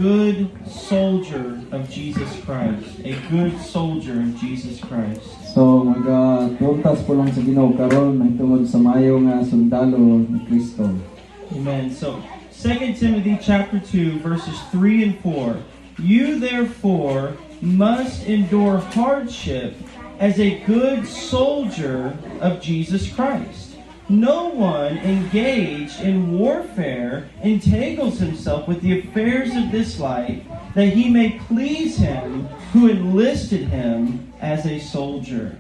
good soldier of Jesus Christ. A good soldier of Jesus Christ. So magpuntas po lang sa Ginoo karon mahitungod sa maayo nga sundalo ni Kristo. Amen. So 2 Timothy chapter 2 verses 3 and 4. You therefore must endure hardship as a good soldier of Jesus Christ. No one engaged in warfare entangles himself with the affairs of this life, that he may please him who enlisted him as a soldier.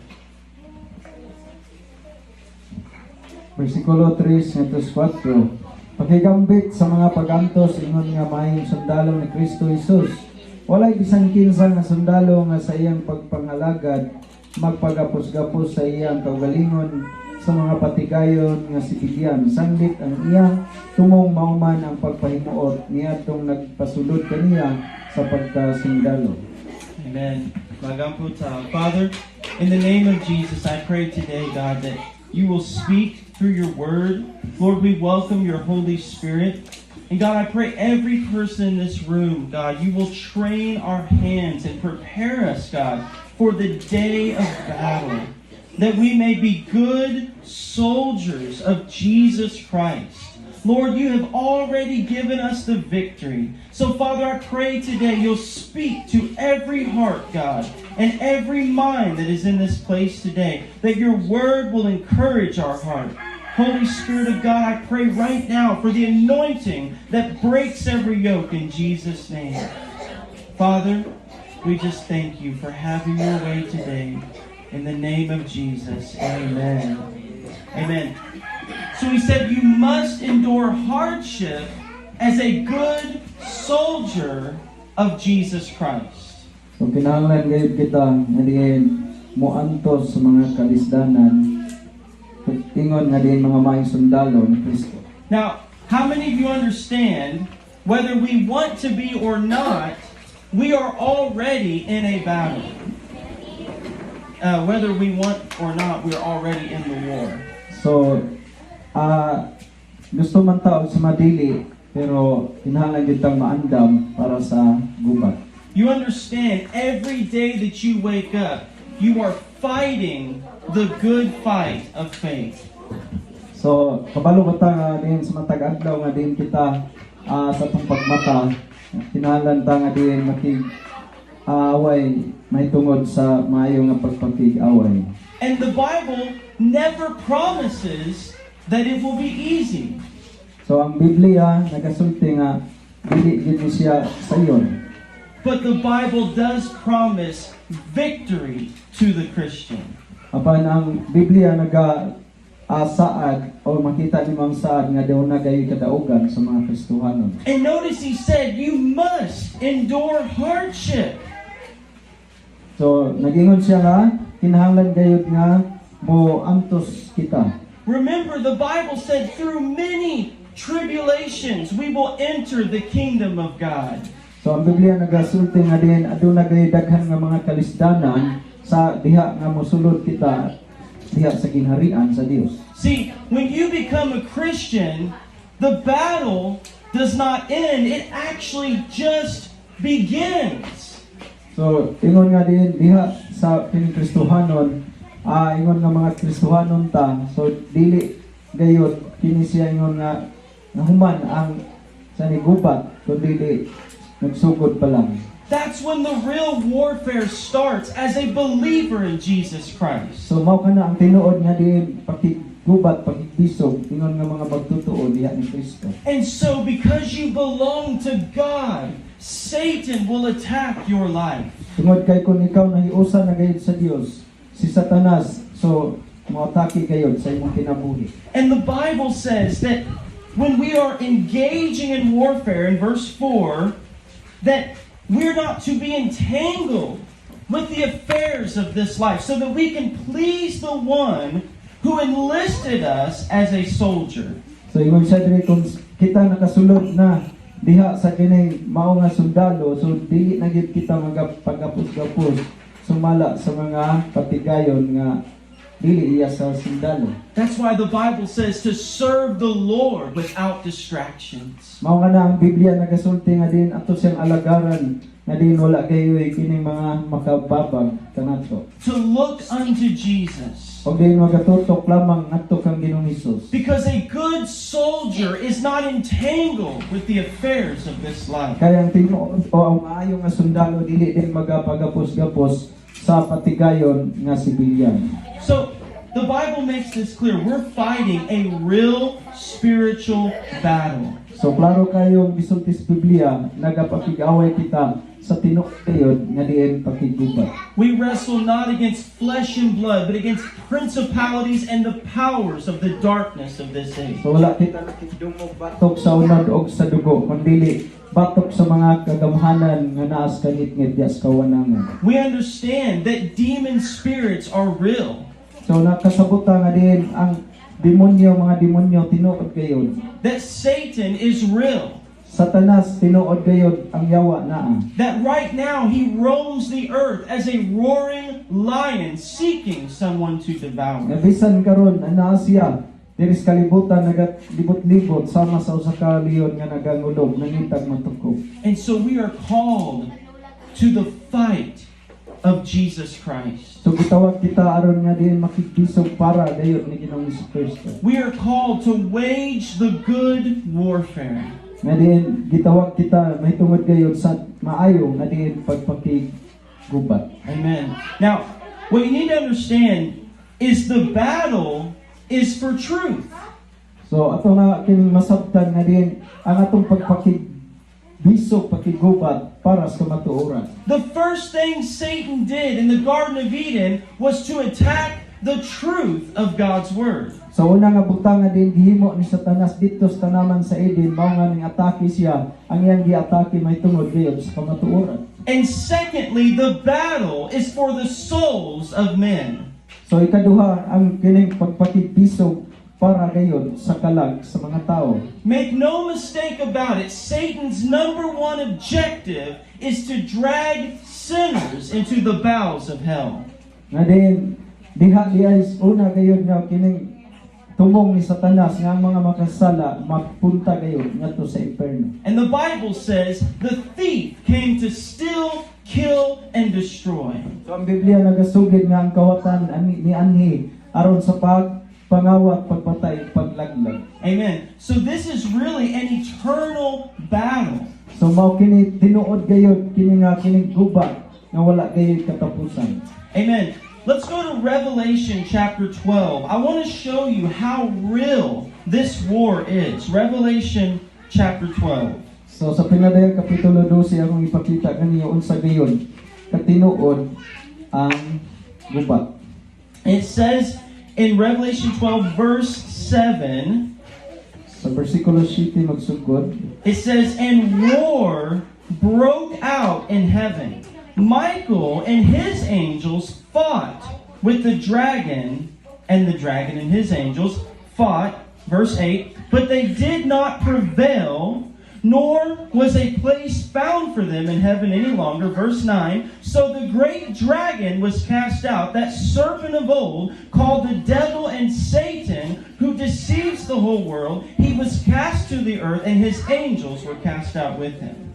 Versikulo 3 ngadto 4. Pakigambit sa mga pagantos ingon nga maayong sundalo ni Kristo Jesus. Walay bisan kinsa nga sundalo nga sa iyang pagpangalagad magpagapos-gapos sa iyang kaugalingon sa mga patigayon nga sikigyan. Sanglit ang iyang tumong mauman ang pagpahimuot niadtong nagpasulod kaniya sa pagkasundalo. Amen. Magamputa. Father, in the name of Jesus, I pray today, God, that you will speak through your word. Lord, we welcome your Holy Spirit. And God, I pray every person in this room, God, you will train our hands and prepare us, God, for the day of battle, that we may be good soldiers of Jesus Christ. Lord, you have already given us the victory. So, Father, I pray today you'll speak to every heart, God, and every mind that is in this place today, that your word will encourage our heart. Holy Spirit of God, I pray right now for the anointing that breaks every yoke in Jesus' name. Father, we just thank you for having your way today. In the name of Jesus, amen. Amen. So he said, you must endure hardship as a good soldier of Jesus Christ. So kinahanglan gayud kita nga diin moantos sa mga kalisdanan ingon nga diin mga maayong sundalo ni Kristo. Now, how many of you understand, whether we want to be or not, we are already in a battle? Whether we want or not, we're already in the war. So, gusto man taon sa madili, pero kinahanglan kitang maandam para sa gubat. You understand, every day that you wake up, you are fighting the good fight of faith. So, kabalo ba ta nga din sa matag adlaw nga din kita sa tong pagmata, kinahanglan ta nga din away may tungod sa maayo nga pagpakig-away. And the Bible never promises that it will be easy. So ang Biblia nagasulti nga dili gid siya sayon. But the Bible does promise victory to the Christian. Apan ang Biblia saad o makita ni mong saad nga daw na gayud kadaugan sa mga Kristohanon. And notice he said you must endure hardship. So, nagingon siya nga, kinahanglan gayud nga mo antos kita. Remember, the Bible said through many tribulations we will enter the kingdom of God. So, ang Biblia nagasulti nga din, aduna gayud daghan nga mga kalisdanan sa diha nga mosulod kita diha sa ginharian sa Dios. See, when you become a Christian, the battle does not end. It actually just begins. So, ingon nga din diha sa Kristohanon, ingon nga mga Kristohanon ta. So, dili gayud kini siya ingon nga human ang sa nigubat kundi nagsugod pa lang. That's when the real warfare starts as a believer in Jesus Christ. So, mao kana ang tinuod nga din pakigubat, pakigbisog ingon nga mga magtutuo diha ni Kristo. And so, because you belong to God, Satan will attack your life. Tungod kay kung ikaw nahiusa na gayud sa Dios, si Satanas, so moatake gayud sa imong kinabuhi. And the Bible says that when we are engaging in warfare, in verse 4, that we're not to be entangled with the affairs of this life, so that we can please the one who enlisted us as a soldier. So ingon siya diri kung kita nakasulod na diha sa kining mao nga sundalo, so dili na gid kita magapagapos-gapos sumala sa mga patigayon nga dili iya sa sundalo. That's why the Bible says to serve the Lord without distractions. Mao nga na ang Biblia nagasulti nga din ato siyang alagaran nga din wala kayo kining mga makababag kanato. To look unto Jesus. Og din magatutok lamang ngadto kang Ginoong Hesus. Because a good soldier is not entangled with the affairs of this life. Kaya ang tinuod o ang maayo nga sundalo dili din magapagapos-gapos sa patigayon nga sibilyan. So, the Bible makes this clear. We're fighting a real spiritual battle. So klaro kayong bisulti sa Biblia nagapakig-away kita sa tinuod gayod nga diin pakigubat. We wrestle not against flesh and blood, but against principalities and the powers of the darkness of this age. So wala kita nakidungog batok sa unod og sa dugo kundi batok sa mga kagamhanan nga naa sa kanitngit diya sa kawanangan. We understand that demon spirits are real. So nakasabuta nga din ang mga demonyo tinuod gayod. That Satan is real. Satanas tinuod gayod ang yawa naa. That right now he roams the earth as a roaring lion seeking someone to devour. Nga bisan karon anaa siya diri sa kalibutan nagalibot-libot sama sa usa ka leon nga nagangulog nangitag matukog. And so we are called to the fight of Jesus Christ. So gitawag kita aron nga diin makikisog para dayon ni Ginoong Jesucristo. We are called to wage the good warfare. Nga diin gitawag kita may tungod gayud sa maayo nga diin pagpakigubat. Amen. Now, what you need to understand is the battle is for truth. So ato nga kining masabtan nga diin ang atong pagpakibisog pakigubat para sa kamatuoran. The first thing Satan did in the Garden of Eden was to attack the truth of God's Word. So una nga butang nga din gihimo ni Satanas dito sa tanaman sa Eden mao nga ning atake siya ang iyang giatake may tungod gayud sa kamatuoran. And secondly, the battle is for the souls of men. So ikaduha ang kining pagpakibisog para gayud sa kalag sa mga tao. Make no mistake about it, Satan's number one objective is to drag sinners into the bowels of hell. Nga din diha is una gayud nga kining tumong ni Satanas nga ang mga makasala mapunta gayud ngadto sa impierno. And the Bible says the thief came to steal, kill, and destroy. So ang Biblia nagasugid nga ang kawatan ni anhi aron sa pangawat, pagpatay, paglaglag. Amen. So this is really an eternal battle. So mao kini tinuod gayud kini nga kining gubat nga wala gayud katapusan. Amen. Let's go to Revelation chapter 12. I want to show you how real this war is. Revelation chapter 12. So sa pinadayang kapitulo 12 akong ipakita kaniyo unsa gayon katinuod ang gubat. It says in Revelation 12 verse 7, sa versikulo 7 magsugod, it says, "And war broke out in heaven. Michael and his angels fought with the dragon, and the dragon and his angels fought," verse 8, "but they did not prevail, nor was a place found for them in heaven any longer." Verse 9, "So the great dragon was cast out, that serpent of old, called the devil and Satan, who deceives the whole world. He was cast to the earth, and his angels were cast out with him."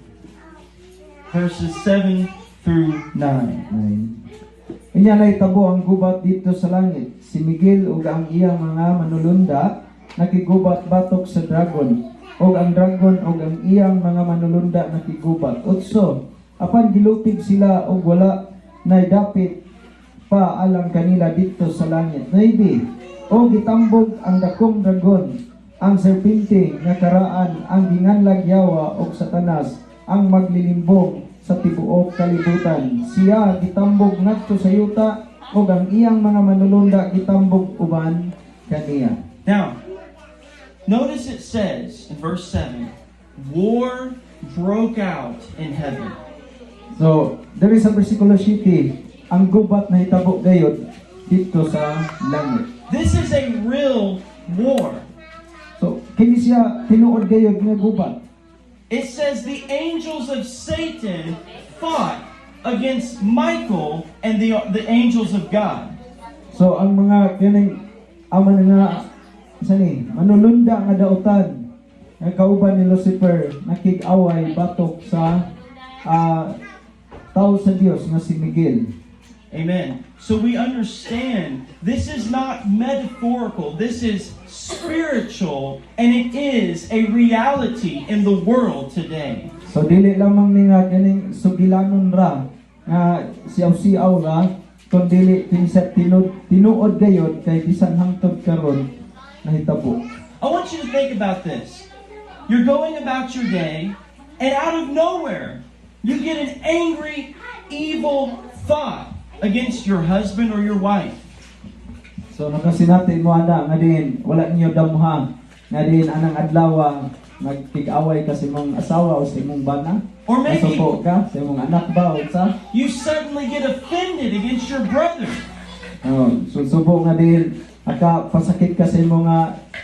Verses 7 through 9. Inya lay tabo ang gubat dito sa langit. Si Miguel ug ang iyang mga manulunda nakigubat batok sa dragon. Og ang dragon og ang iyang mga manulunda nakigubat. 8. Apan gilupig sila og wala nay dapit pa alang kanila dito sa langit. 9. O gitambog ang dakong dragon, ang serpente nga karaan, ang ginganlag yawa og Satanas, ang maglilimbog sa tibuok kalibutan. Siya gitambog ngadto sa yuta ug ang iyang mga manulunda gitambog uban kaniya. Now, notice it says in verse 7, war broke out in heaven. So, diri sa bersikulo 7, ang gubat na hitabo gayud dito sa langit. This is a real war. So, kini siya tinuod gayud nga gubat. It says the angels of Satan fought against Michael and the angels of God. So ang mga kining ama nga manulunda nga dautan nga kauban ni Lucifer nakig-away batok sa tao sa Dios nga si Miguel. Amen. So we understand this is not metaphorical. This is spiritual, and it is a reality in the world today. So dili lamang ni nga kining sugilanon ra nga siyaw-siyaw ra kun dili kinsa tinuod gayud kay bisan hangtod karon nahitabo. I want you to think about this. You're going about your day, and out of nowhere, you get an angry, evil thought against your husband or your wife. So nakasinati mo ana nga din wala niyo damuha nga din anang adlaw nagtig-away ka sa imong asawa o sa imong bana. Or maybe nasuko ka sa imong anak ba o sa you suddenly get offended against your brother. subo nga din aka pasakit ka sa imong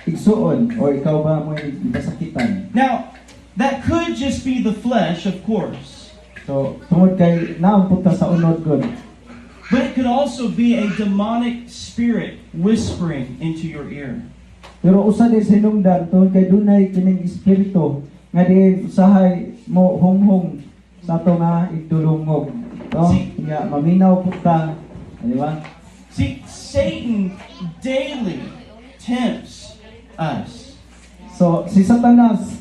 igsuon o ikaw ba mo ipasakitan. Now, that could just be the flesh, of course. So tungod kay naamputa sa unod gud. But it could also be a demonic spirit whispering into your ear. Pero usa din sinungdan tungod kay dunay kining espiritu nga di usahay mo hunghong sa ato nga igdulungog. So, nga maminaw puta, di ba? See, Satan daily tempts us. So si Satanas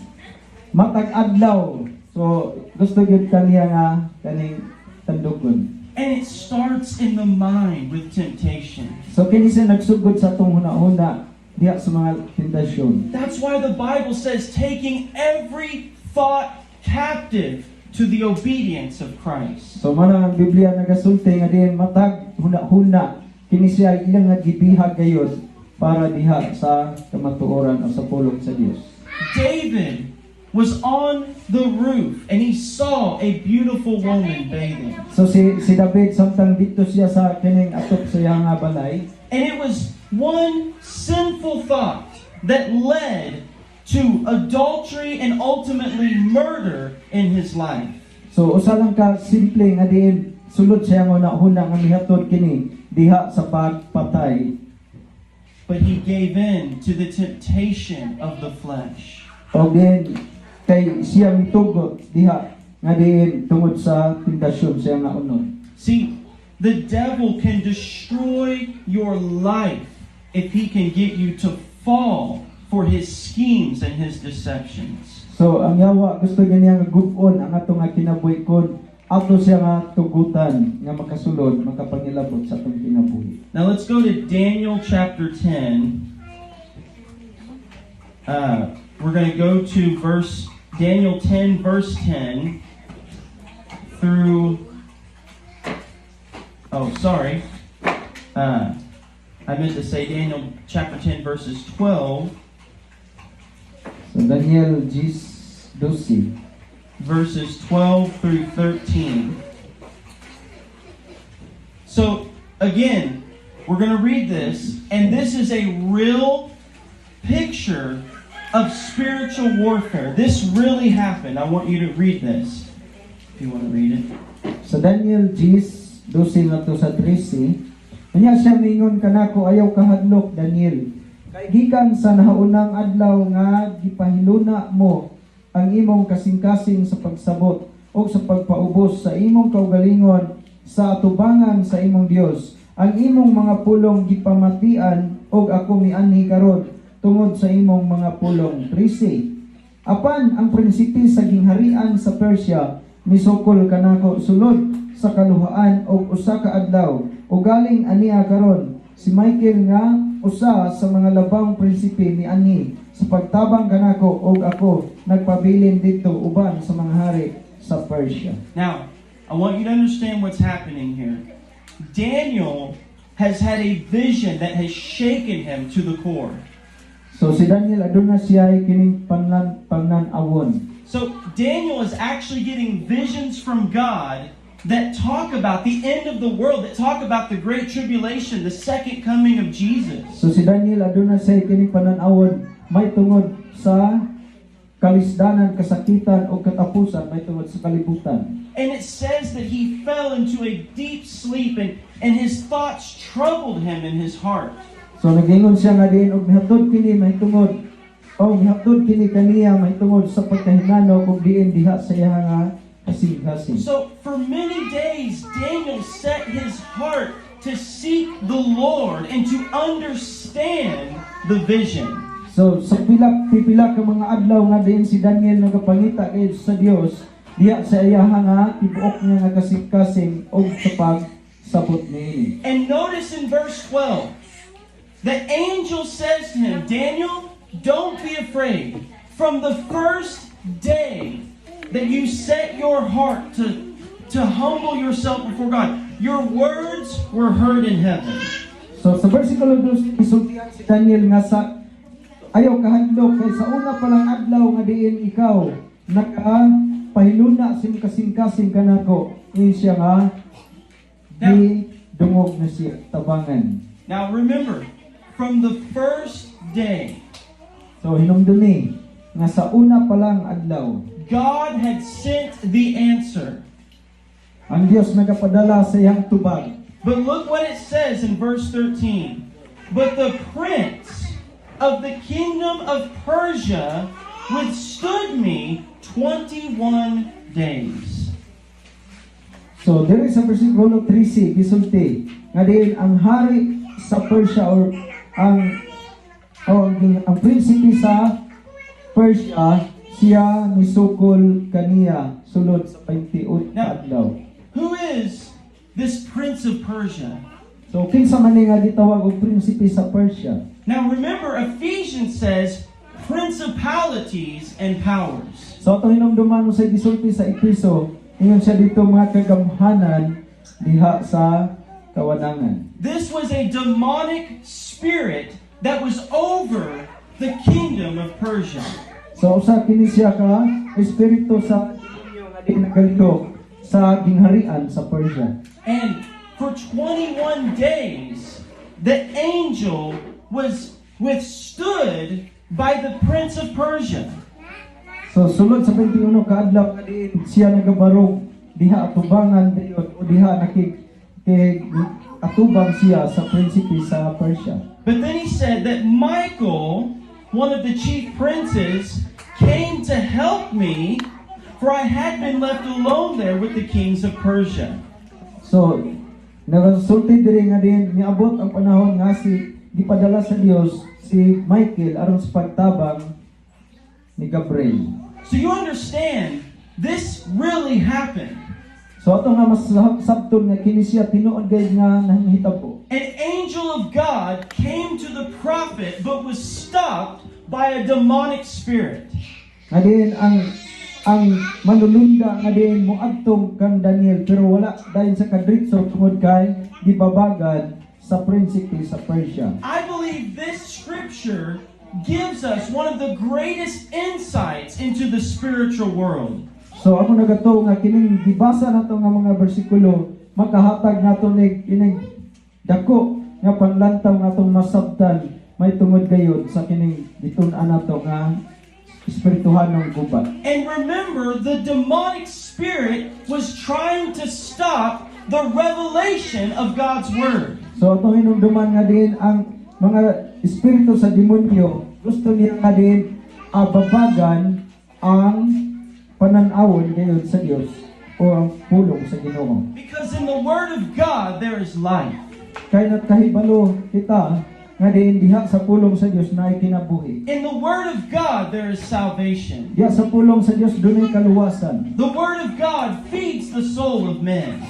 matag adlaw. So gusto gyud kaniya nga kaning tandugon. And it starts in the mind with temptation. So kini siya nagsugod sa atong huna-huna diha sa mga tentasyon. That's why the Bible says taking every thought captive to the obedience of Christ. So man ang Biblia nagasulti nga diin matag huna-huna kini siya ilang nga gibihag gayud para diha sa kamatuoran o sa pulong sa Dios. David was on the roof and he saw a beautiful woman bathing. So si David samtang dito siya sa kining atop sa iyang balay. And it was one sinful thought that led to adultery and ultimately murder in his life. So usa lang ka simple nga diin sulod siya nga una nga mihatod kini diha sa pagpatay. But he gave in to the temptation of the flesh. O din kay siya mitugot diha nga diin tungod sa tentasyon siya nga unod. See, the devil can destroy your life if he can get you to fall for his schemes and his deceptions. So ang yawa gusto niya nga gud-on ang ato nga kinabuhi ato siya nga tugutan nga makasulod makapangilabot sa atong kinabuhi. Now let's go to Daniel chapter 10. We're going to go to Daniel 10 verse 10 through I meant to say Daniel chapter 10 verses 12. So Daniel 12 verses 12 through 13. So, again, we're going to read this, and this is a real picture of spiritual warfare. This really happened. I want you to read this, if you want to read it. Sa Daniel 10:12 ngadto sa 13, kanya siya mingon kanako ayaw kahadlok Daniel. Kay gikan sa nahaunang adlaw nga gipahiluna mo ang imong kasing-kasing sa pagsabot o sa pagpaubos sa imong kaugalingon sa atubangan sa imong Dios. Ang imong mga pulong gipamatian og ako mianhi karon tungod sa imong mga pulong. 13. Apan ang prinsipe sa gingharian sa Persia misukol kanako sulod sa kaluhaan og usa ka adlaw o galing aniya karon si Michael nga usa sa mga labang prinsipe mianhi sa pagtabang kanako og ako nagpabilin dito uban sa mga hari sa Persia. Now, I want you to understand what's happening here. Daniel has had a vision that has shaken him to the core. So si Daniel aduna siya ay kining pananawon. So Daniel is actually getting visions from God that talk about the end of the world, that talk about the great tribulation, the second coming of Jesus. So si Daniel aduna siya kining pananawon may tungod sa kalisdanan, kasakitan o katapusan may tungod sa kalibutan. And it says that he fell into a deep sleep and his thoughts troubled him in his heart. So nagingon siya nga diin og mihatod kini mahitungod mihatod kini kaniya mahitungod sa pagkahinano kung diin diha sa iya nga kasing-kasing. So for many days, Daniel set his heart to seek the Lord and to understand the vision. So sa pipila ka mga adlaw nga diin si Daniel nagapangita kay sa Dios diha sa iya nga tibuok niya nga kasing-kasing og sa pagsabot niini. And notice in verse 12, the angel says to him, Daniel, don't be afraid. From the first day that you set your heart to humble yourself before God, your words were heard in heaven. So sa versikulo 2 isultihan si Daniel nga sa ayaw kahadlok kay sa una pa lang adlaw nga diin ikaw nakapahiluna sim kasing-kasing kanako in siya nga di dungog na siya tabangan. Now remember, from the first day, So hinumdumi nga sa una pa lang adlaw God had sent the answer. ang Dios nagapadala sa iyang tubag. But look what it says in verse 13. But the prince of the kingdom of Persia withstood me 21 days. So diri sa bersikulo 13 gisulti nga diin ang hari sa Persia or ang prinsipe sa Persia siya misukol kaniya sulod sa 28 Now, adlaw. who is this prince of Persia? So kinsa man ni nga gitawag og prinsipe sa Persia? Now remember, Ephesians says principalities and powers. So atong hinumduman mo sa gisulti sa Efeso, ingon siya dito mga kagamhanan diha sa kawanangan. This was a demonic spirit that was over the kingdom of Persia. So usa kini siya ka espiritu sa demonyo nga di nagalihok sa gingharian sa Persia. And for 21 days, the angel was withstood by the prince of Persia. So sulod sa 21 ka adlaw nga diin siya nagabarog diha atubangan dayon o diha atubang siya sa prinsipe sa Persia. But then he said that Michael, one of the chief princes, came to help me, for I had been left alone there with the kings of Persia. So nagasulti diri nga diin niabot ang panahon nga si gipadala sa Dios si Michael aron sa pagtabang ni Gabriel. So you understand, this really happened. So ato nga mas sabton nga kini siya tinuod gayud nga nahitabo. An angel of God came to the prophet but was stopped by a demonic spirit. Nga diin ang manulunda nga diin moadtong kang Daniel pero wala dayon sa kadritso tungod kay gibabagad sa prinsipe sa Persia. I believe this scripture gives us one of the greatest insights into the spiritual world. So ako nagato nga kining gibasa nato nga mga bersikulo makahatag nato ni kining dako nga panlantaw natong masabtan may tungod gayud sa kining ditun-an nato nga espirituhanong gubat. And remember, the demonic spirit was trying to stop the revelation of God's word. So atong hinumduman nga din ang mga espiritu sa demonyo gusto niya nga din babagan ang pananawon gayud sa Dios o ang pulong sa Ginoo. Because in the word of God there is life. Kay nakahibalo kita nga din diha sa pulong sa Dios naay kinabuhi. In the word of God there is salvation. Diha sa pulong sa Dios dunay kaluwasan. The word of God feeds the soul of men.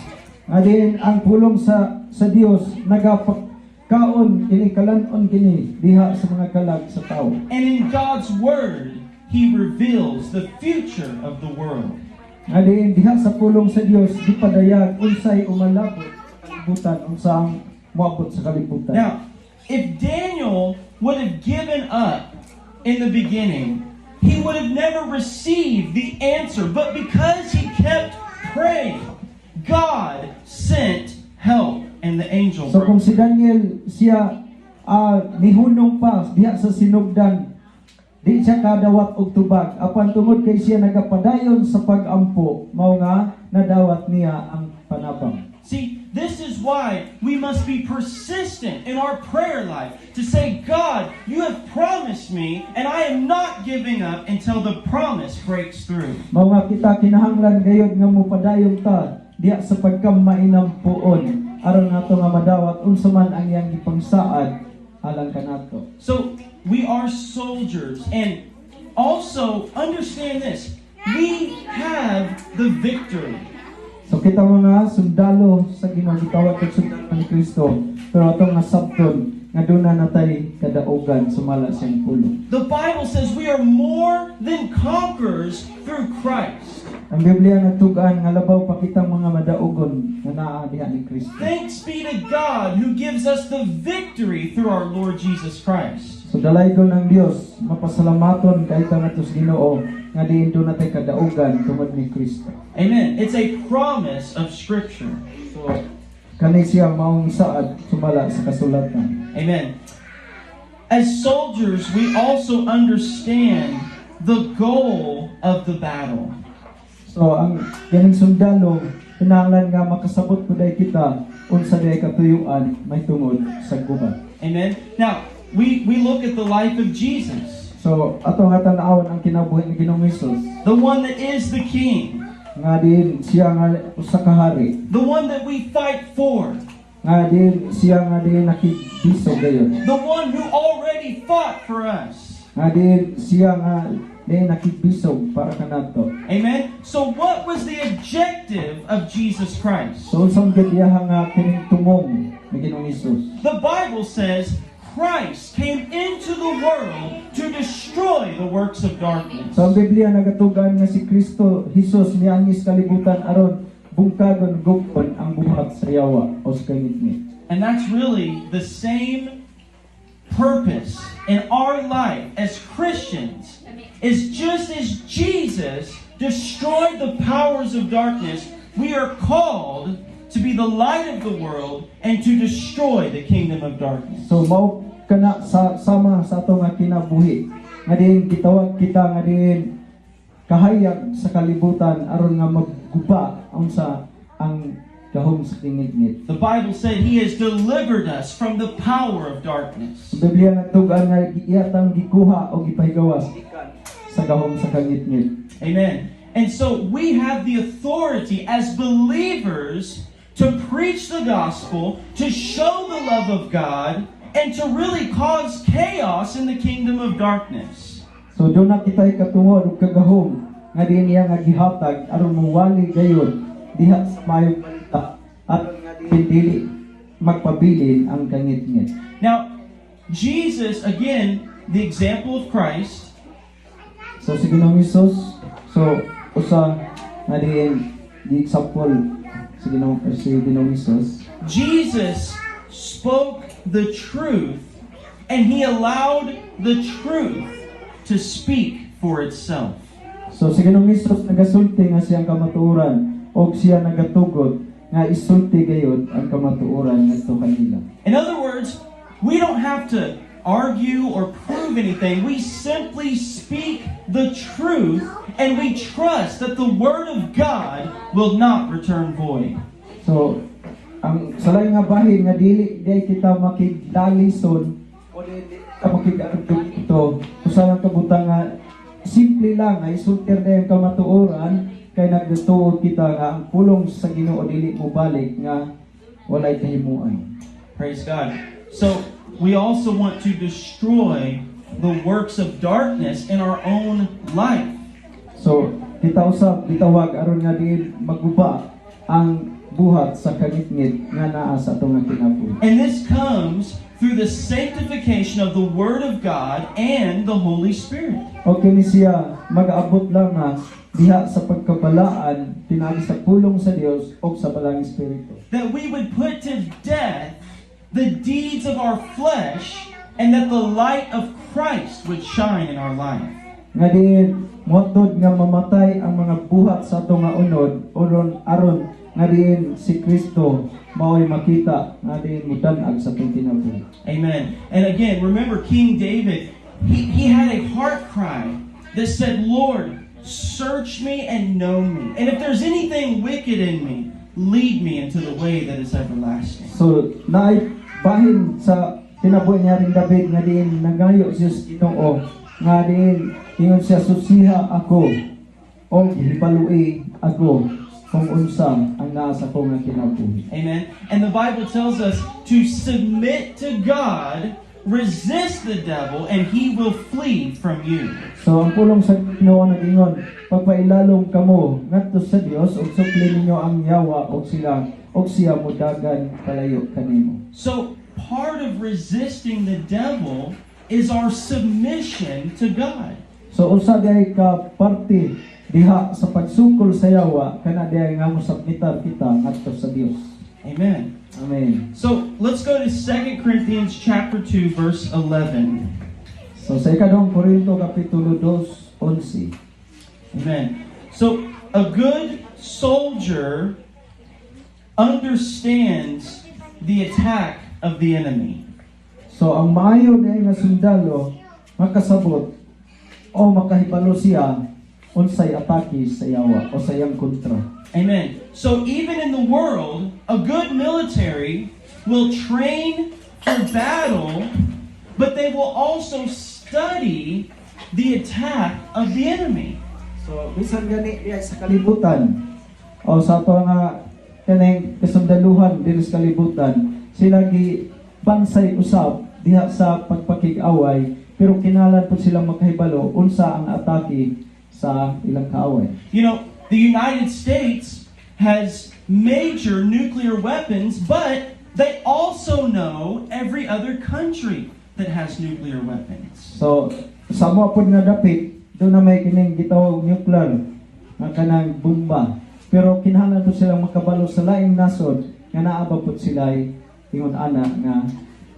Nga din ang pulong sa Dios nagapakaon kini kalanon kini diha sa mga kalag sa tawo. And in God's word He reveals the future of the world. Nga din diha sa pulong sa Dios gipadayag unsay umalabot kalibutan unsang moabot sa kalibutan. Now, if Daniel would have given up in the beginning, he would have never received the answer. But because he kept praying, God sent help and the angel So kung broke. si Daniel siya nihunong pa diha sa sinugdan di siya kadawat og tubag apan tungod kay siya nagapadayon sa pag-ampo mao nga nadawat niya ang panabang. See, this is why we must be persistent in our prayer life to say, God, you have promised me, and I am not giving up until the promise breaks through. Mao nga kita kinahanglan gayud nga mopadayon ta diha sa pagkamainam puon aron nato nga madawat unsa man ang iyang gipangsaad alang kanato. So, we are soldiers, and also understand this, we have the victory. So kita mga sundalo sa Ginoo gitawag kag sundalo ni Kristo. Pero atong nga sabton nga duna natay kadaugan sumala sa iyang pulo. The Bible says we are more than conquerors through Christ. Ang Biblia nagtugan nga labaw pa kitang mga madaugon nga naa diha ni Kristo. Thanks be to God who gives us the victory through our Lord Jesus Christ. So dalaygon ng Dios mapasalamaton kay ta ngadto sa Ginoo nga diin do natay kadaugan tungod ni Kristo. Amen. It's a promise of Scripture. So kani siya maong saad sumala sa kasulatan. Amen. As soldiers, we also understand the goal of the battle. So ang ganing sundalo kinahanglan nga makasabot puday kita unsa day katuyuan may tungod sa gubat. Amen. Now, we look at the life of Jesus, So ato nga tan-awon ang kinabuhi ni Ginoong Hesus the one that is the King, nga din siya nga usa ka hari, the one that we fight for, nga din siya nga din nakibisog gayon, the one who already fought for us. nga din siya nga din nakibisog para kanato. Amen. So what was the objective of Jesus Christ? So unsang gid iya nga kining tumong ni Ginoong Hesus. The Bible says Christ came into the world to destroy the works of darkness. So ang Biblia nagatugan nga si Kristo Hesus miangis kalibutan aron bungkagon gugpon ang buhat sa yawa o sa kangitngit. And that's really the same purpose in our life as Christians, is just as Jesus destroyed the powers of darkness, we are called to be the light of the world and to destroy the kingdom of darkness. So mao kana sama sa ato nga kinabuhi nga din gitawag kita nga din kahayag sa kalibutan aron nga magguba unsa ang gahom sa kingitngit. The Bible said He has delivered us from the power of darkness. Ang Biblia nagtugan nga iyatang gikuha o gipahigawas sa gahom sa kangitngit. Amen. And so we have the authority as believers to preach the gospel, to show the love of God, and to really cause chaos in the kingdom of darkness. So doon na kita'y katungod ug kagahom nga din iya nga gihatag aron mawali gayon diha sa mayong balita aron nga din dili magpabilin ang kangitngit. Now, Jesus, again, the example of Christ, So si Ginoong Hesus, so usa nga din di example si Ginoong Hesus. Jesus spoke the truth, and He allowed the truth to speak for itself. So si Ginoong Hesus nagasulti nga siyang kamatuoran o siya nagatugot nga isulti gayud ang kamatuoran ngadto kanila. In other words, we don't have to argue or prove anything. We simply speak the truth, and we trust that the Word of God will not return void. So ang salay nga bahin nga dili kita makigdalison o dili ka makigadto ito usa lang kabutang nga simple lang nga isultir dayon kamatuoran kay nagtuod kita nga ang pulong sa Ginoo dili mo balik nga walay kahimuan. Praise God. So, we also want to destroy the works of darkness in our own life. So kita usab gitawag aron nga din maguba ang buhat sa kangitngit nga naa sa atong nga kinabuhi. And this comes through the sanctification of the Word of God and the Holy Spirit. O kini siya mag-aabot lang na diha sa pagkabalaan pinagi sa pulong sa Dios o sa balang Espiritu. That we would put to death the deeds of our flesh, and that the light of Christ would shine in our life. Nga din motod nga mamatay ang mga buhat sa ato nga unod aron nga din si Kristo mao'y makita nga din mudan-ag sa atong kinabuhi. Amen. And again, remember King David, he had a heart cry that said, Lord, search me and know me. And if there's anything wicked in me, lead me into the way that is everlasting. So, bahin sa kinabuhi niya rin David nga diin nagayo siya sa Ginoo nga diin ingon siya susiha ako o hibalui ako kung unsa ang naa sa akong kinabuhi. Amen. And the Bible tells us to submit to God, resist the devil, and he will flee from you. So ang pulong sa Ginoo nagingon, pagpailalom kamo ngadto sa Dios ug supli ninyo ang yawa ug siya mudagan palayo kanimo. So part of resisting the devil is our submission to God. So usa diay ka parte diha sa pagsukol sa yawa kana diay nga mosubmitar kita ngadto sa Dios. Amen. Amen. So let's go to 2 Corinthians chapter 2 verse 11. So sa ikadong Korinto kapitulo 2:11. Amen. So a good soldier understands the attack of the enemy. So ang maayo diay nga sundalo makasabot o makahibalo siya unsay atake sa yawa o sa iyang kontra. Amen. So even in the world, a good military will train for battle, but they will also study the attack of the enemy. So bisan gani diay sa kalibutan o sa ato nga kanang kasundaluhan dinhi sa kalibutan, sila gi bansay usab diha sa pagpakig-away pero kinahanglan po silang makahibalo unsa ang atake sa ilang kaaway. You know, the United States has major nuclear weapons, but they also know every other country that has nuclear weapons. So sa mo pod nga dapit doon na may kining gitawag nuclear nga kanang bomba. Pero kinahanglan po silang makabalo sa laing nasod nga naa ba pod sila ingon ana nga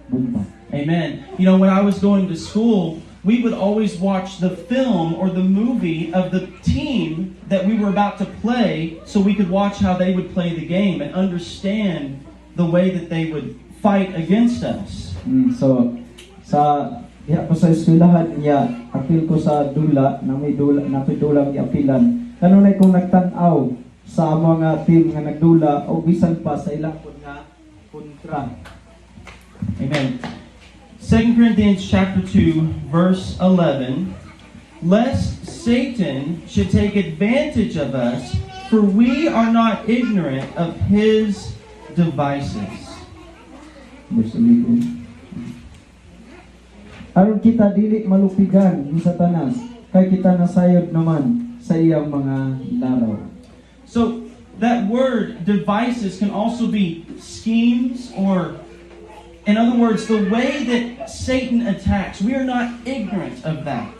bomba. Amen. You know, when I was going to school, we would always watch the film or the movie of the team that we were about to play so we could watch how they would play the game and understand the way that they would fight against us. So sa diha ko sa eskwelahan niya apil ko sa dula na may dula na dulang iapilan. Kanunay kong nagtan-aw sa mga team nga nagdula o bisan pa sa ilang pod nga kontra. Amen. 2 Corinthians chapter 2 verse 11, lest Satan should take advantage of us, for we are not ignorant of his devices. Verse 11. Aron kita dili malupigan ni Satanas, kay kita nasayod naman sa iyang mga laraw. So that word devices can also be schemes, or in other words, the way that Satan attacks. We are not ignorant of that.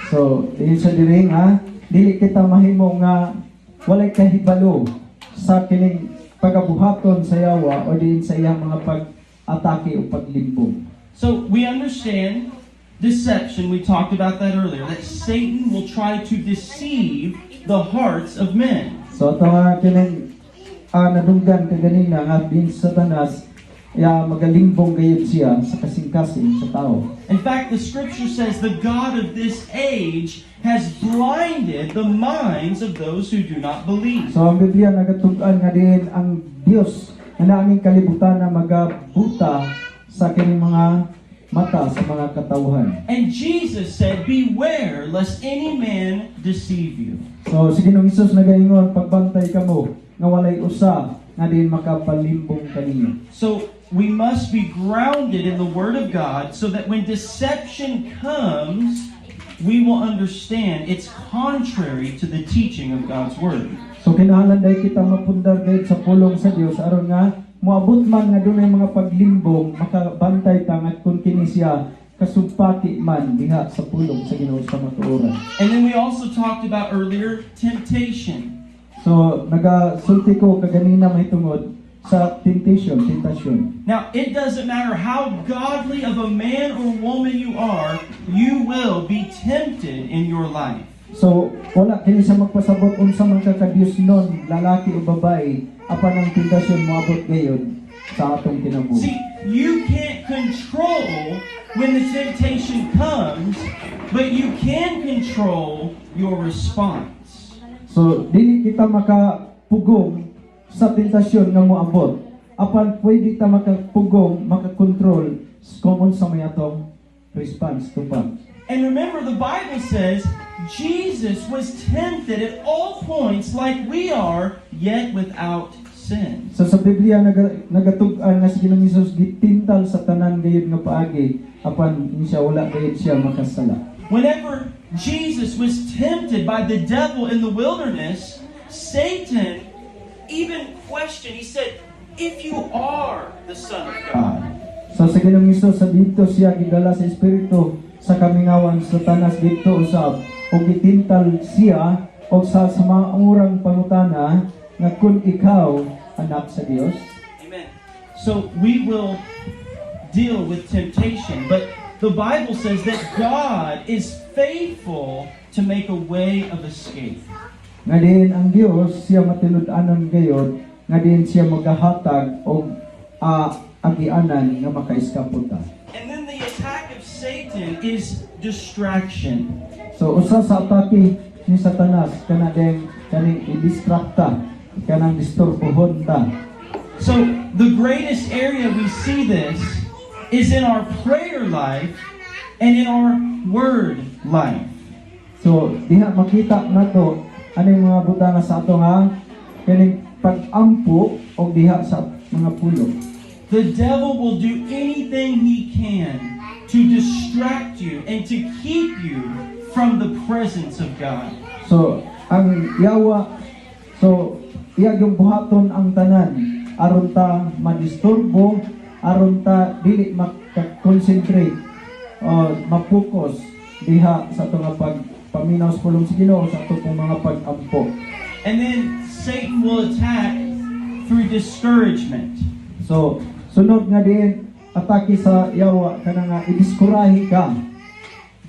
So, diin sa diri nga, dili kita mahimo nga walay kahibalo sa kining pagabuhaton sa yawa o diin sa iyang mga pag-atake o paglimbong. So we understand deception. We talked about that earlier, that Satan will try to deceive the hearts of men. So, ito nga kining nadunggan kaganina nga din sa Satanas, magalimbong gayud siya sa kasing-kasing sa tao. In fact, the scripture says the God of this age has blinded the minds of those who do not believe. So, ang Biblia nagatug-an nga din ang Dios na naaming kalibutan na magabuta sa kining mga mata sa mga katawhan. And Jesus said, beware lest any man deceive you. So, si Ginoong Hesus nagaingon, pagbantay kamo nga walay usa nga din makapalimbong kaniya. So we must be grounded in the Word of God so that when deception comes, we will understand it's contrary to the teaching of God's Word. So kinahanglan day kita mapundar gayud sa pulong sa Dios aron nga moabot man nga dunay mga paglimbong makabantay ta nga kun kini siya kasugpati man diha sa pulong sa Ginoo sa matuoran. And then we also talked about earlier temptation. So nagasulti ko kaganina may tungod sa tentasyon. Now, it doesn't matter how godly of a man or woman you are, you will be tempted in your life. So, wala kini sa magpasabot unsa man ka kadiyos nun, lalaki o babae, apan ang tentasyon moabot gayud sa atong kinabuhi. See, you can't control when the temptation comes, but you can control your response. So dili kita makapugong sa tentasyon nga moabot. Apan pwede ta makapugong, makakontrol kung unsa may atong response to pa. And remember, the Bible says Jesus was tempted at all points like we are, yet without sin. So sa Biblia nagatug-an nga si Ginoong Hesus gitintal sa tanan gayud nga paagi apan siya wala gayud siya makasala. Whenever Jesus was tempted by the devil in the wilderness, Satan even questioned. He said, "If you are the Son of God." So sa Ginoong Hesus sa dito siya gidala sa espiritu sa kamingawan sa tanas dito usab o gitintal siya og sa mga urang pangutana nga kung ikaw anak sa Dios. Amen. So we will deal with temptation, but the Bible says that God is faithful to make a way of escape. Nga din ang Dios siya matinud-anon gayud nga din siya magahatag og agianan nga makaiskapo ta. And then the attack of Satan is distraction. So usa sa atake ni Satanas kana din kani i-distracta kanang disturbohon ta. So the greatest area we see this is in our prayer life and in our word life. So diha makita nato aning mga butanga sa ato nga kaning pag-ampo og diha sa mga pulo. The devil will do anything he can to distract you and to keep you from the presence of God. So ang yawa iya yung buhaton ang tanan aron ta madisturbo, aron ta dili maka-concentrate o ma-focus diha sa ato nga pagpaminaw sa pulong sa Ginoo sa ato pong mga pag-ampo. And then Satan will attack through discouragement. So sunod nga din atake sa yawa kana nga idiskurahi ka.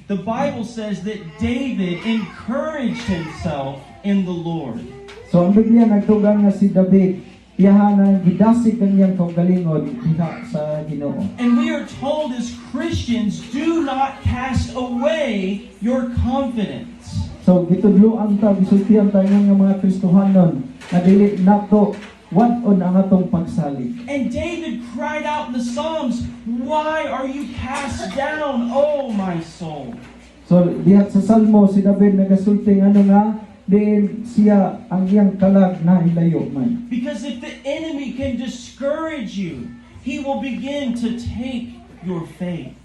The Bible says that David encouraged himself in the Lord. So ang Biblia nagtugang nga si David iyahanan gidasig kaniyang kaugalingon diha sa Ginoo. And we are told as Christians, do not cast away your confidence. So gitudloan ta bisultihan tayo nga mga Kristohanon na dili nato wan-on ang atong pagsalig. And David cried out in the Psalms, "Why are you cast down, O my soul?" So diha sa Salmo si David nagasulti nga din siya ang iyang kalag na ilayo man. Because if the enemy can discourage you, he will begin to take your faith.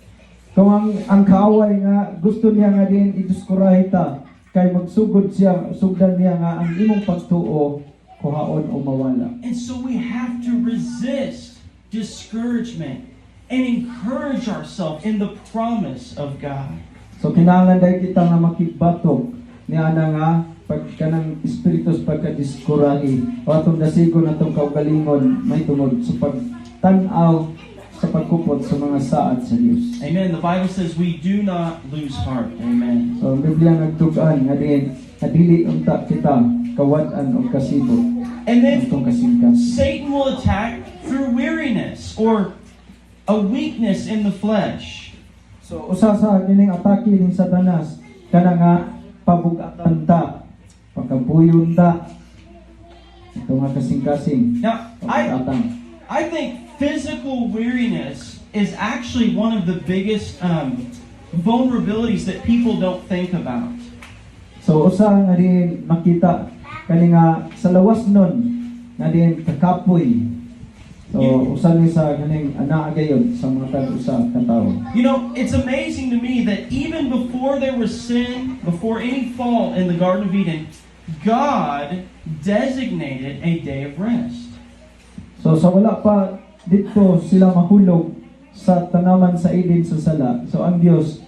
Kung ang kaaway nga gusto niya nga din idiskurahi ta kay magsugod siya sugdan niya nga ang imong pagtuo kuhaon o mawala. And so we have to resist discouragement and encourage ourselves in the promise of God. So kinahanglan dahil kita nga makigbatok niya na nga pagkanang espiritus pagkadiskurahi o atong dasigon atong kaugalingon may tungod sa pagtanaw sa pagkupot sa mga saad sa Dios. Amen. The Bible says we do not lose heart. Amen. So ang Biblia nagtugan nga din dili unta kita kawad-an og kasibot. And then Atong kasingkan. Satan will attack through weariness or a weakness in the flesh. So usa sa kining atake ning Satanas kana nga pabug-atan ta, pagkapuyon ta. Ito nga kasing-kasing. Now, Pabug-atan. I think physical weariness is actually one of the biggest vulnerabilities that people don't think about. So usa nga din makita kani nga sa lawas nun nga din kakapoy. So usa ni sa kaning ana gayon sa mga tag-usa ka tawo. You know, it's amazing to me that even before there was sin, before any fall in the Garden of Eden, God designated a day of rest. So sa wala pa dito sila mahulog sa tanaman sa Eden sa sala. So ang Dios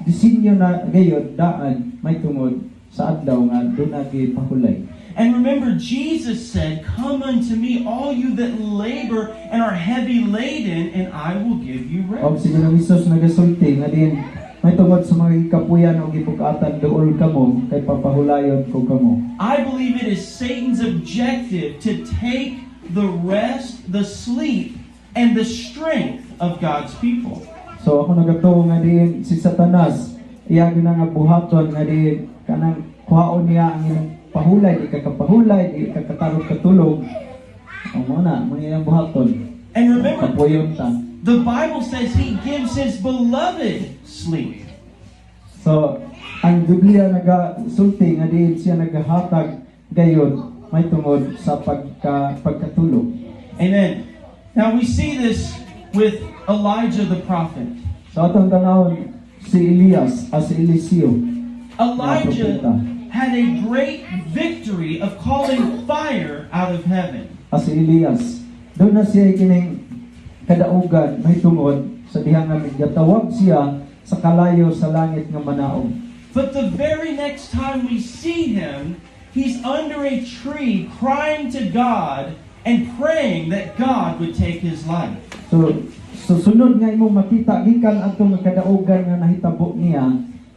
disenyo na gayon daan may tungod sa adlaw nga doon pahulay. And remember, Jesus said, "Come unto me, all you that labor and are heavy laden, and I will give you Og rest." si Ginoong Hesus nagasulti nga din may tungod sa mga kapuyan o gipugatan dool kamo kay papahulayon ko kamo. I believe it is Satan's objective to take the rest, the sleep, and the strength of God's people. So ako nagatuo nga din si Satanas, iya gyud nga buhaton nga din kanang kuhaon niya ang ilang pahulay, di ka kapahulay, di ka katarog katulog. O mo na, mo iyang buhaton. And remember, Kapuyon ta. the Bible says He gives His beloved sleep. So, ang Biblia nagasulti nga diin siya nagahatag gayon may tungod sa pagkatulog. Amen. Now we see this with Elijah the prophet. So atong tanawon si Elias as si Eliseo. Elijah had a great victory of calling fire out of heaven. As si Elias. Doon na siya kining kadaugan may tungod sa dihang nga nagtawag siya sa kalayo sa langit nga manaog. But the very next time we see him, he's under a tree crying to God and praying that God would take his life. So sunod nga imong makita gikan atong kadaugan nga nahitabo niya.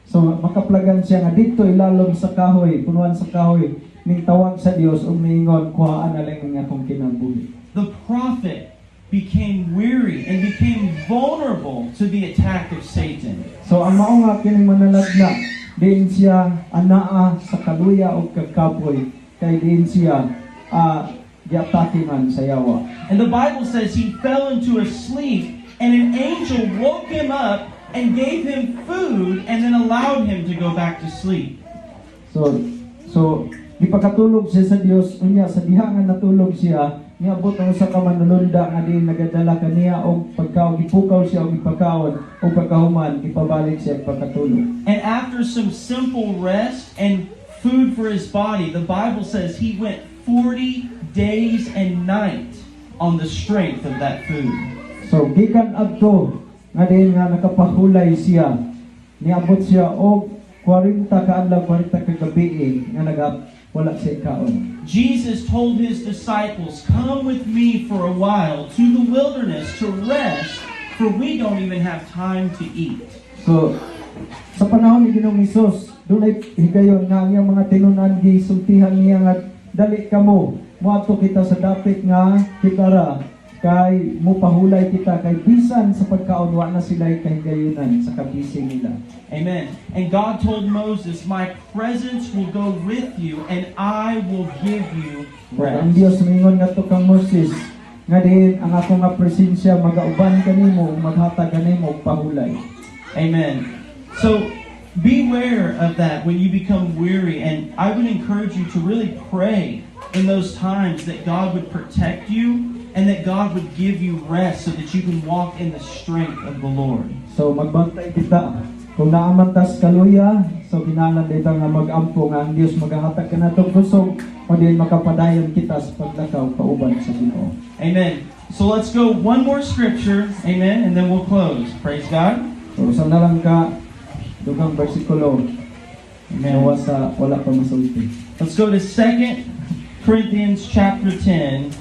So makaplagan siya nga dito ilalom sa kahoy, punuan sa kahoy ning tawag sa Dios ug niingon kuhaan na lang ang akong kinabuhi. The prophet became weary and became vulnerable to the attack of Satan. So ang mao nga kining manalagna din siya anaa sa kaluya o kakapoy kay din siya giatake man sa yawa. And the Bible says he fell into a sleep and an angel woke him up and gave him food and then allowed him to go back to sleep. So gipakatulog siya sa Dios unya sa diha nga natulog siya niabot ang usa ka manulunda nga din nagadala kaniya og pagkaon gipukaw siya og ipakaon og pagkahuman ipabalik siya pagkatulog. And after some simple rest and food for his body, the Bible says he went 40 days and night on the strength of that food. So gikan adto nga din nga nakapahulay siya niabot siya og 40 ka adlaw 40 ka gabi nga wala siya kaon. Jesus told his disciples, "Come with me for a while to the wilderness to rest, for we don't even have time to eat." So sa panahon ni Ginoong Hesus, dunay higayon nga ang iyang mga tinunan gisultihan niya nga dali kamo moadto kita sa dapit nga kitara kay mupahulay kita kay bisan sa pagkaon wa na sila kahigayunan sa kabisi nila. Amen. And God told Moses, "My presence will go with you and I will give you Ang rest." Dios mingon ngadto kang Moses nga diin ang ako nga presensya magauban kanimo ug maghatag kanimo og pahulay. Amen. So beware of that when you become weary, and I would encourage you to really pray in those times that God would protect you and that God would give you rest so that you can walk in the strength of the Lord. So magbantay kita kung naamantas kaluya, so kinahanglan dito nga mag-ampo nga ang Dios maghahatag kanatong kusog o din makapadayon kita sa paglakaw kauban sa Ginoo. Amen. So let's go one more scripture, amen, and then we'll close. Praise God. So usa na lang ka dugang bersikulo nga wala pa masulti. Let's go to 2 Corinthians chapter 10,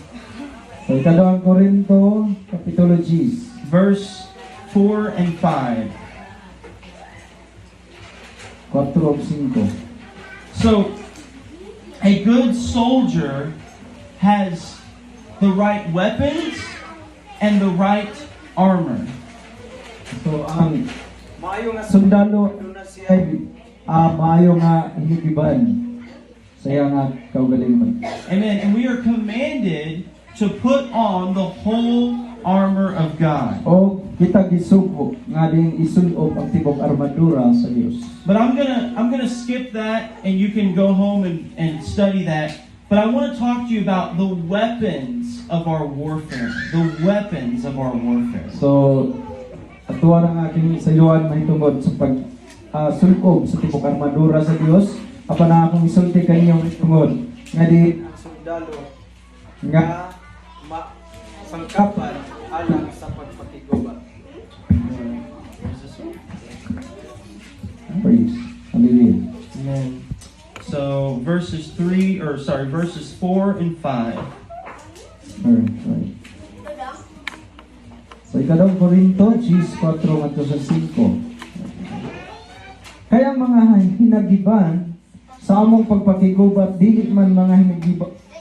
So ikaduhang Korinto kapitulo 10 verse 4 and 5. 4 ug 5. So, a good soldier has the right weapons and the right armor. So ang maayo nga sundalo na siya maayo nga hinigiban sa iya nga kaugalingon. Amen. And we are commanded to put on the whole armor of God. O kita gisugo nga din isulob ang tibok armadura sa Dios. But I'm gonna skip that, and you can go home and study that. But I want to talk to you about the weapons of our warfare. The weapons of our warfare. So atuwa ang aking sayuan mahitungod sa pag sulob sa tibok armadura sa Dios. Apan na akong isulti kaninyong mahitungod nga di sundalo nga sangkapan alang sa pagpakigubat. Praise. Hallelujah. Amen. So verses 4 and 5. Right. So ikadong Korinto 10:4-5. Kaya mga hinagiban sa among pagpakigubat dili man mga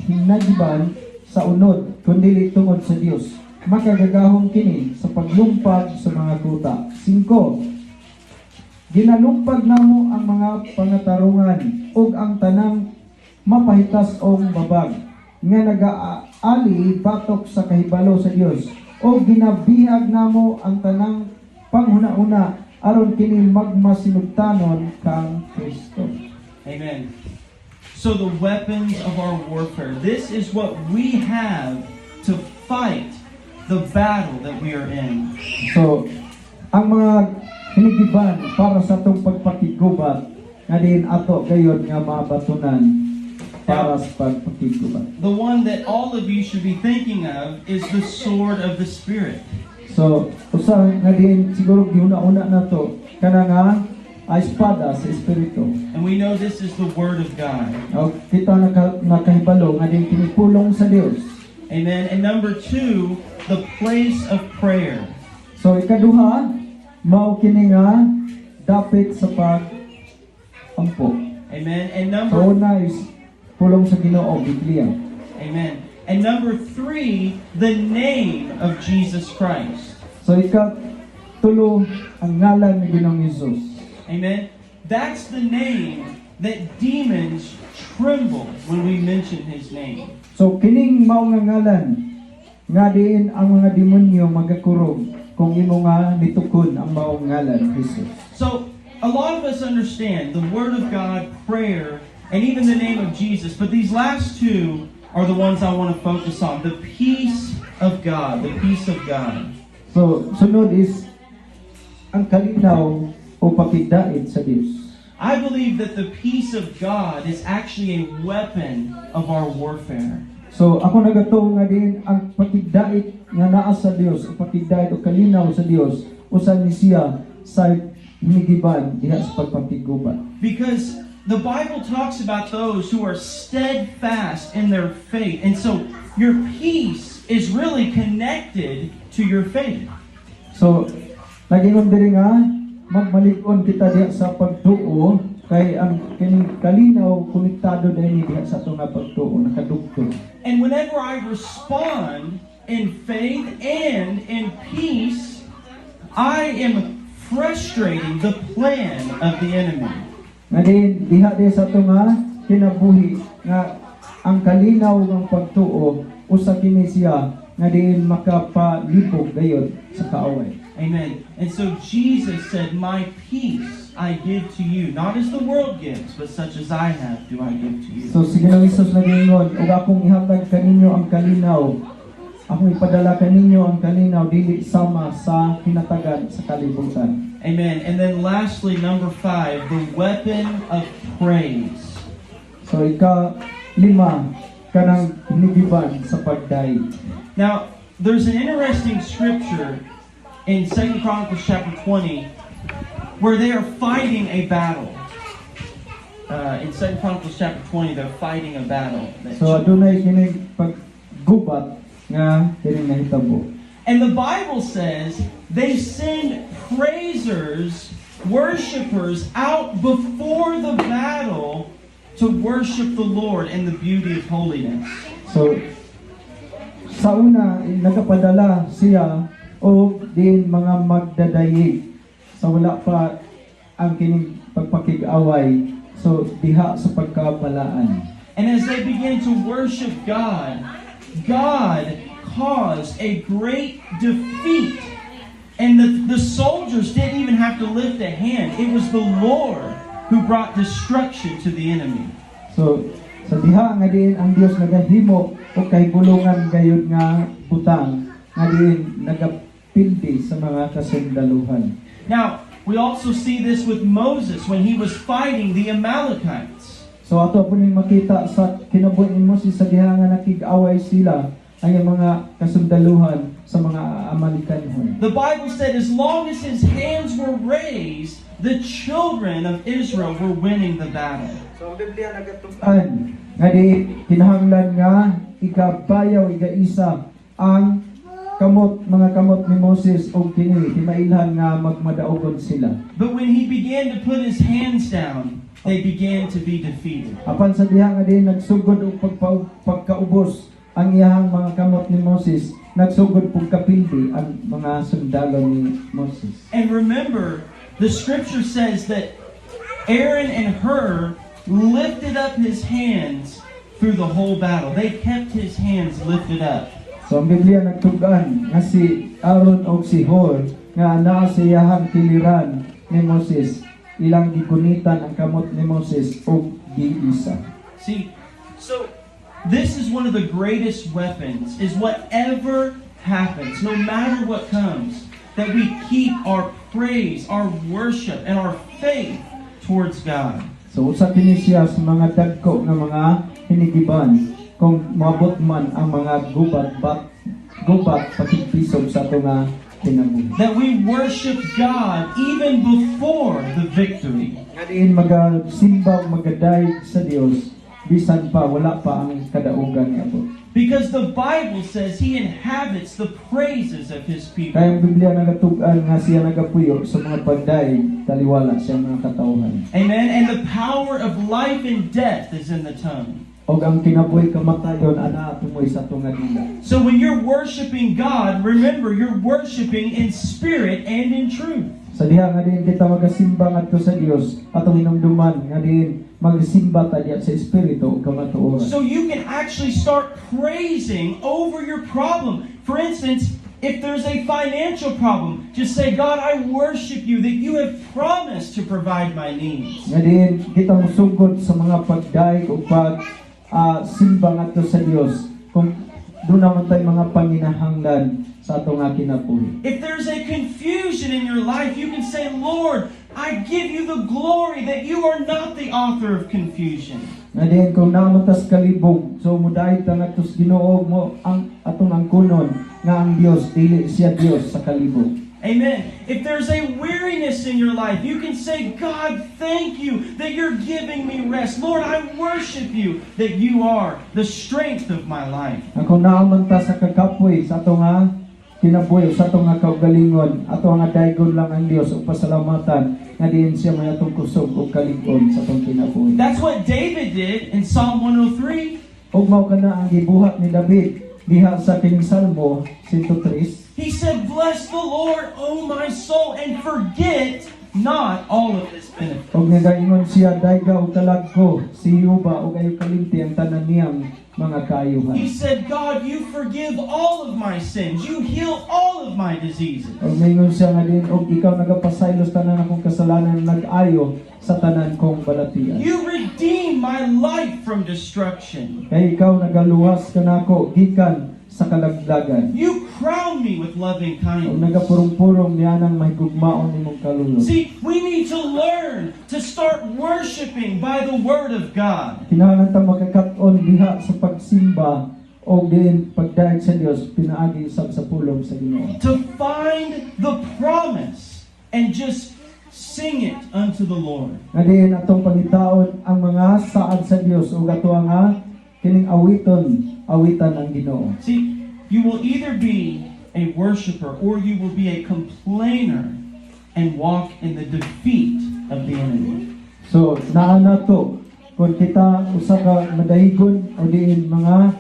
hinagiban sa unod kundi tungod sa Dios. makagagahom kini sa paglumpag sa mga kuta. 5. Ginalumpag namo ang mga pangatarungan ug ang tanang mapahitas og babag nga nagaali batok sa kahibalo sa Dios o ginabihag namo ang tanang panghuna-una aron kini magmasinugtanon kang Kristo. Amen. So the weapons of our warfare, this is what we have to fight the battle that we are in. So, ang mga hinigiban para sa itong pagpakigubat nga din ato gayon nga mabatunan para sa pagpakigubat. The one that all of you should be thinking of is the sword of the Spirit. So, usa nga din siguro giuna-una nato kana nga espada sa espiritu. And we know this is the Word of God. O kita nakahibalo nga din pinipulong sa Dios. Amen. And number 2, the place of prayer. So ikaduha, mao kini nga dapit sa pag-ampo. Amen. And So number una is pulong sa Ginoo, Biblia. Amen. And number 3, the name of Jesus Christ. So ikatulo ang ngalan ni Ginoong Hesus. Amen. That's the name that demons tremble when we mention His name. So kining mao nga ngalan nga diin ang mga demonyo magakurog kung imo nga nitukod ang mao ngalan Hesus. So, a lot of us understand the Word of God, prayer, and even the name of Jesus, but these last two are the ones I want to focus on. The peace of God, the peace of God. So sunod is ang kalinaw o pakigdait sa Dios. I believe that the peace of God is actually a weapon of our warfare. So ako nagato nga din ang pakigdait nga naa sa Dios o pakigdait o kalinaw sa Dios usan ni siya sa hinigiban diha sa pagpakigubat. Because the Bible talks about those who are steadfast in their faith. And so your peace is really connected to your faith. So nagingon diri nga magmalig-on kita diha sa pagtuo kay ang kining kalinaw konektado dinhi diha sa ato nga pagtuo nakadugtong. And whenever I respond in faith and in peace, I am frustrating the plan of the enemy. Nga din diha di sa ato nga kinabuhi nga ang kalinaw ng pagtuo usa kini siya nga din makapalibog gayud sa kaaway. Amen. And so Jesus said, "My peace I give to you, not as the world gives, but such as I have do I give to you." So si Ginoong Hesus nagingon, ug akong ihatag kaninyo ang kalinaw. Akong ipadala kaninyo ang kalinaw dili sama sa hinatagan sa kalibutan. Amen. And then lastly, number 5, the weapon of praise. So ika-5 kanang hinigiban sa pagdaig. Now, there's an interesting scripture in 2 Chronicles chapter 20 where they are fighting a battle. In 2 Chronicles chapter 20, they're fighting a battle. So adunay kini paggubat nga dili nahitabo. And the Bible says they send praisers, worshipers out before the battle to worship the Lord in the beauty of holiness. So sa una nagapadala siya o din mga magdadayig sa wala pa ang kining pagpakig-away so diha sa pagkabalaan. And as they began to worship God, God caused a great defeat. And the soldiers didn't even have to lift a hand. It was the Lord who brought destruction to the enemy. So sa diha nga din ang Dios nagahimo o kahigulungan gayud nga butang nga din nagapildi sa mga kasundaluhan. Now, we also see this with Moses when he was fighting the Amalekites. So ato po ning makita sa kinabuhi ni Moses sa diha nga nakig-away sila ang mga kasundaluhan sa mga Amalekanhon. The Bible said as long as his hands were raised, the children of Israel were winning the battle. So ang Biblia nagatuan nga di kinahanglan nga ikabayaw igaisa ang mga kamot ni Moses o kini timailhan nga magmadaogon sila. But when he began to put his hands down, they began to be defeated. Apan sa diha nga din nagsugod og pagkaubos ang iyang mga kamot ni Moses nagsugod pong kapildi ang mga sundalo ni Moses. And remember, the scripture says that Aaron and Hur lifted up his hands through the whole battle. They kept his hands lifted up. So ang Biblia nagtugan nga si Aaron o si Hur nga naa siyahang kiliran ni Moses, ilang gigunitan ang kamot ni Moses o giisa. See, so this is one of the greatest weapons, is whatever happens, no matter what comes, that we keep our praise, our worship, and our faith towards God. So usa kini siya sa mga dagko nga mga hinigiban kung moabot man ang mga gubat pakigpisog sa ato nga kinabuhi. That we worship God even before the victory. Nga diin magasimba magaday sa Dios bisan pa wala pa ang kadaugan niabot. Because the Bible says He inhabits the praises of His people. Kaya ang Biblia nagatugan nga siya nagapuyo sa mga pagday taliwala sa mga katawhan. Amen. And the power of life and death is in the tongue. O ang kinabuhi kamatayon ana tumoy sa tunga dila. So when you're worshiping God, remember you're worshiping in spirit and in truth. Sa diha nga din kita magasimba ngadto sa Dios atong hinumduman nga din magsimba ta diha sa espiritu ug kamatuoran. So you can actually start praising over your problem. For instance, if there's a financial problem, just say, God, I worship you that you have promised to provide my needs. Nga din kita musugod sa mga pagdaig ug simba ngadto sa Dios kung doon naman tayo mga panginahanglan sa ato nga kinabuhi. If there's a confusion in your life, you can say, Lord, I give you the glory that you are not the author of confusion. Nga din kung namatas kalibog, so mudahay ta ngadto sa Ginoo mo ang atong angkunon nga ang Dios dili siya Dios sa kalibog. Amen. If there's a weariness in your life, you can say, God, thank you that you're giving me rest. Lord, I worship you that you are the strength of my life. Kung naaman ta sa kakapoy sa ato nga kinabuhi, sa ato nga kaugalingon, ato nga daygon lang ang Dios ug pasalamatan nga diin siya may atong kusog ug kalig-on sa atong kinabuhi. That's what David did in Psalm 103. Ug mao kana ang gibuhat ni David diha sa kining Salmo 103. He said, bless the Lord, O my soul, and forget not all of his benefits. Og nagaingon siya dayga ug talagko, siyuba ug ayo kalimti ang tanan niyang mga kaayuhan. He said, God, you forgive all of my sins. You heal all of my diseases. Og mingon siya nga din og ikaw nagapasaylos tanan akong kasalanan nag-ayo sa tanan kong balatian. You redeem my life from destruction. Kay ikaw nagaluwas kanako gikan sa kalaglagan. You crown me with loving Og kindness. nagapurong-purong niyanang mahigugmaon nimong kalulot. See, we need to learn to start worshiping by the Word of God. Kinahanglan ta makakat-on diha sa pagsimba o din pagdayeg sa Dios pinaagi sab sa pulong sa Ginoo. To find the promise and just sing it unto the Lord. Nga diin atong pangitaon ang mga saad sa Dios ug ato nga kining awitan ang Ginoo. See, you will either be a worshiper or you will be a complainer and walk in the defeat of the enemy. So naa nato kung kita usa ka madahigon o diin mga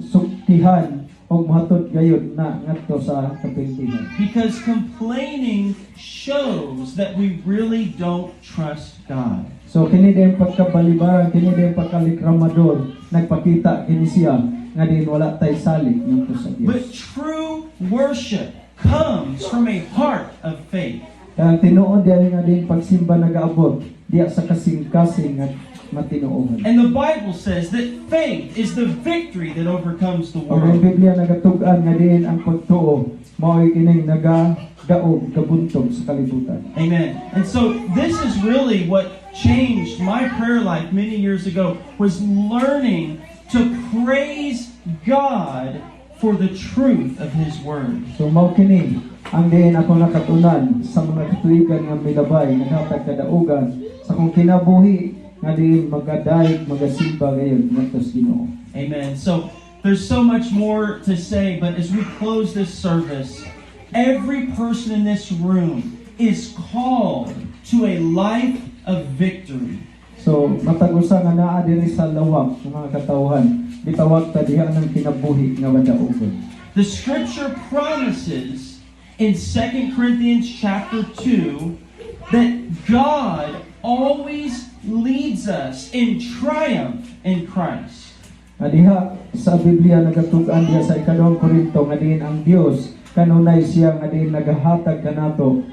suktihan o mahatod gayud na ngadto sa kapintihan. Because complaining shows that we really don't trust God. So kini din pagkabalibaran, kini din pagkalikramador, nagpakita kini siya nga din wala tay salik ngadto sa Dios. But true worship comes from a heart of faith. Kaya tinuod diay nga din pagsimba nagaabot diya sa kasing-kasing nga matinuohan. And the Bible says that faith is the victory that overcomes the O ang world. Biblia nagatug-an nga din ang pagtuo mao'y kining nagadaog kabuntog sa kalibutan. Amen. And so this is really what changed my prayer life many years ago, was learning to praise God for the truth of His Word. So mao kini ang diin ako nakatunan sa mga katuigan nga milabay naghatag kadaugan sa kong kinabuhi nga diin magadayeg magasimba gayon ngadto sa Ginoo. Amen. So there's so much more to say, but as we close this service, every person in this room is called to a life of victory. So matag-usa nga naa diri sa lawak ng mga katawhan bitawag ta diha ng kinabuhi nga madaogon. The scripture promises in 2 Corinthians chapter 2 that God always leads us in triumph in Christ. Diha sa Biblia nagatugan diha sa ikaduhang Korinto nga diin ang Dios kanunay siya nga diin nagahatag kanato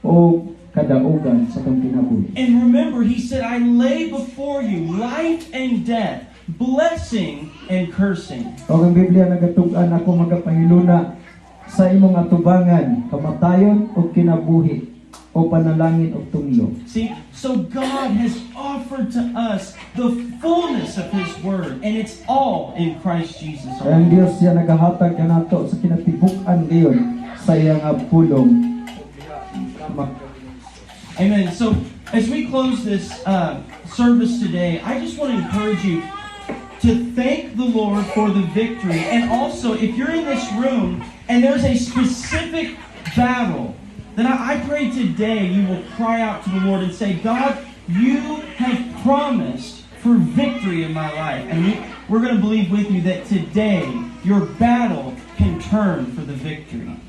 o kadaugan sa atong kinabuhi. And remember, he said, I lay before you life and death, blessing and cursing. O ang Biblia nagatugan ako magapahiluna sa imong atubangan, kamatayon o kinabuhi o panalangin o tunglo. See, so God has offered to us the fullness of His Word, and it's all in Christ Jesus. Kaya ang Dios siya nagahatag kanato sa kinatibuk-an gayon sa iyang pulong. Amen. So, as we close this service today, I just want to encourage you to thank the Lord for the victory. And also, if you're in this room and there's a specific battle, then I pray today you will cry out to the Lord and say, God, you have promised for victory in my life. And we're going to believe with you that today your battle can turn for the victory.